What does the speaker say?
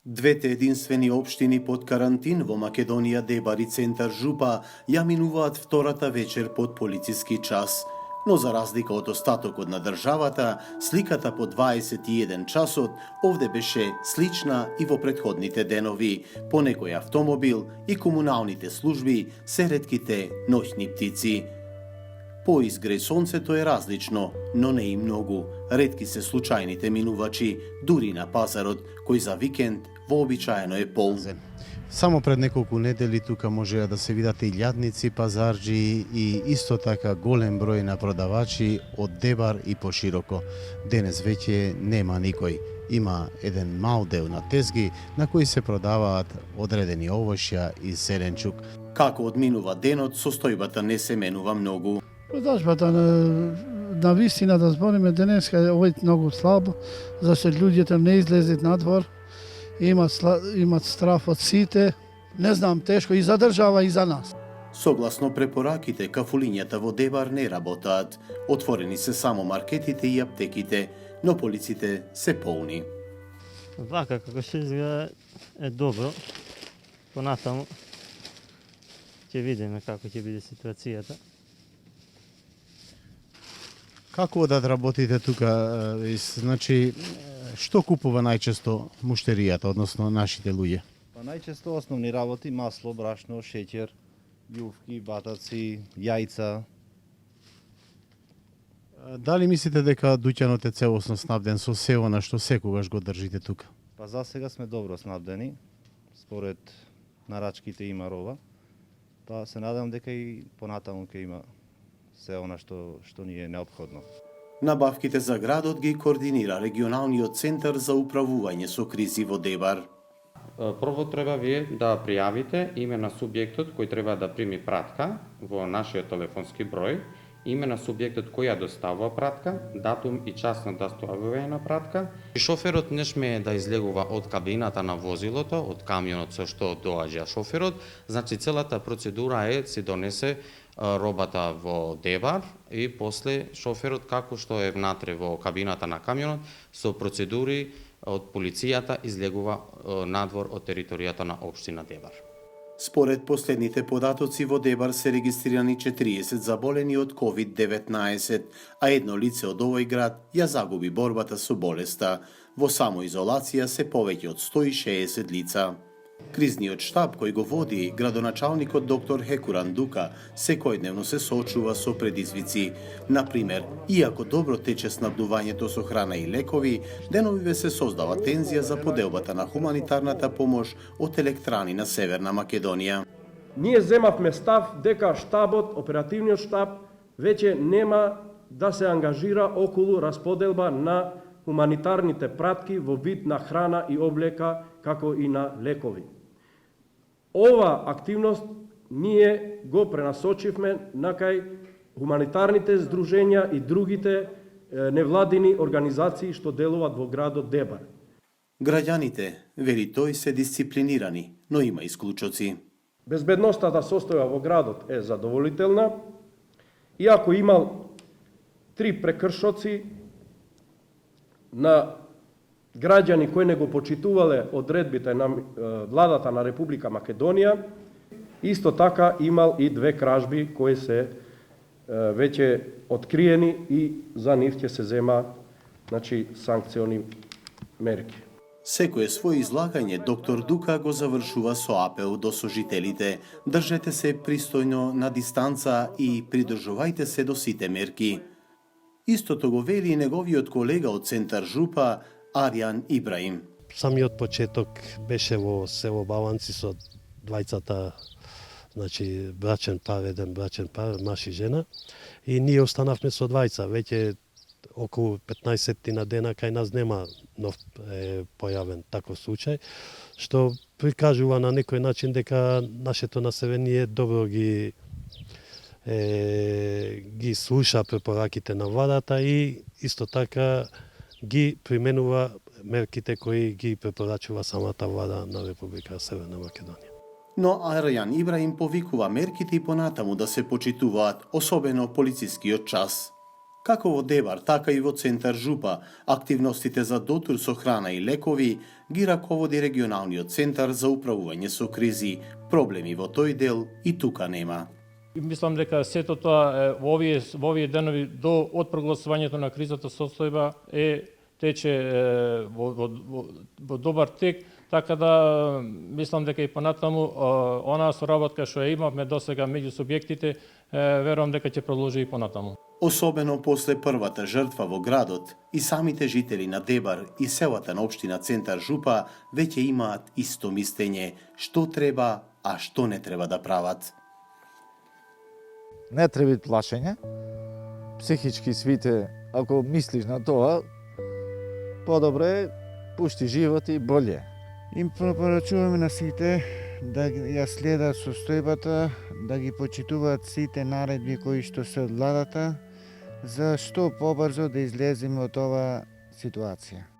Двете единствени општини под карантин во Македонија, Дебар и Центар Жупа, ја минуваат втората вечер под полициски час. Но за разлика од остатокот на државата, сликата по 21 часот овде беше слична и во претходните денови. По некој автомобил и комуналните служби се ретките ноќни птици. По изгреј сонцето е различно, но не и многу. Ретки се случајните минувачи, дури на пазарот, кој за викенд вообичаено е полн. Само пред неколку недели тука можеа да се видат и лјадници, пазарџи и исто така голем број на продавачи од Дебар и пошироко. Денес веќе нема никој. Има еден мал дел на тезги на кои се продаваат одредени овошја и зеленчук. Како одминува денот, состојбата не се менува многу. Продажбата на вистина да збориме денеска е многу слабо, зашто луѓето не излезат надвор, имат страф од сите, не знам, тешко и за држава и за нас. Согласно препораките, кафулињата во Дебар не работаат. Отворени се само маркетите и аптеките, но полиците се полни. Вака како што изгледа е добро. Понатаму ќе видиме како ќе биде ситуацијата. Како да работите тука? Значи, што купува најчесто муштеријата, односно нашите луѓе? Па најчесто основни работи: масло, брашно, шеќер, љувки, батаци, јајца. Дали мислите дека дуќанот е целосно снабден со се она што секогаш го држите тука? Па за сега сме добро снабдени. Според нарачките има роба. Па се надевам дека и понатаму ќе има се она што ни е неопходно. Набавките за градот ги координира регионалниот центар за управување со кризи во Дебар. Прво треба вие да пријавите име на субјектот кој треба да прими пратка во нашиот телефонски број, име на субјектот кој ја доставува пратка, датум и час на доставување на пратка. Шоферот не сме да излегува од кабината на возилото, од камионот со што доаѓа шоферот, значи целата процедура е се донесе робата во Дебар и после шоферот како што е внатре во кабината на камионот со процедури од полицијата излегува надвор од територијата на општина Дебар. Според последните податоци во Дебар се регистрирани 40 заболени од COVID-19, а едно лице од овој град ја загуби борбата со болеста. Во самоизолација се повеќе од 160 лица. Кризниот штаб кој го води градоначалникот доктор Хекуран Дука секојдневно се соочува со предизвици. Например, иако добро тече снабдувањето со храна и лекови, деновиве се создава тензија за поделбата на хуманитарната помош од електрани на Северна Македонија. Ние земавме став дека штабот, оперативниот штаб, веќе нема да се ангажира околу расподелба на хуманитарните пратки во вид на храна и облека, како и на лекови. Ова активност ние го пренасочивме на кај хуманитарните здруженја и другите невладини организации што делуваат во градот Дебар. Граѓаните, вели тој, се дисциплинирани, но има исклучоци. Безбедноста состојба во градот е задоволителна, иако имал 3 прекршоци на граѓани кои не го почитувале одредбите на владата на Република Македонија, исто така имал и 2 кражби кои се веќе откриени и за нив ќе се зема санкциони мерки. Секое своје излагање доктор Дука го завршува со апел до сожителите: држете се пристојно на дистанца и придржувајте се до сите мерки. Истото го вели и неговиот колега од Центар Жупа, Аријан Ибраим. Самиот почеток беше во село Баланци со двајцата, значи еден брачен пар, маж и жена, и ние останавме со двајца. Веќе околу 15 на дена кај нас нема нов појавен таков случај, што прикажува на некој начин дека нашето население добро ги слуша препораките на владата и исто така ги применува мерките кои ги препорачува самата влада на Република Северна Македонија. Но Аријан Ибраим повикува мерките и понатаму да се почитуваат, особено полицискиот час. Како во Дебар, така и во Центар Жупа, активностите за дотур со храна и лекови ги раководи регионалниот центар за управување со кризи. Проблеми во тој дел и тука нема. Мислам дека сето тоа во овие денови до од прогласувањето на кризата состојба тече во добар тек, така да мислам дека и понатаму онаа соработка што ја имавме досега меѓу субјектите, верувам дека ќе продолжи и понатаму. Особено после првата жртва во градот, и самите жители на Дебар и селата на општина Центар Жупа веќе имаат исто мислење што треба, а што не треба да прават. Не треба плашење. Психички свите, ако мислиш на тоа, подобре пушти живот и болje. Им препорачуваме на сите да ја следат состојбата, да ги почитуваат сите наредби кои што се од владата, за што побрзо да излеземе од оваа ситуација.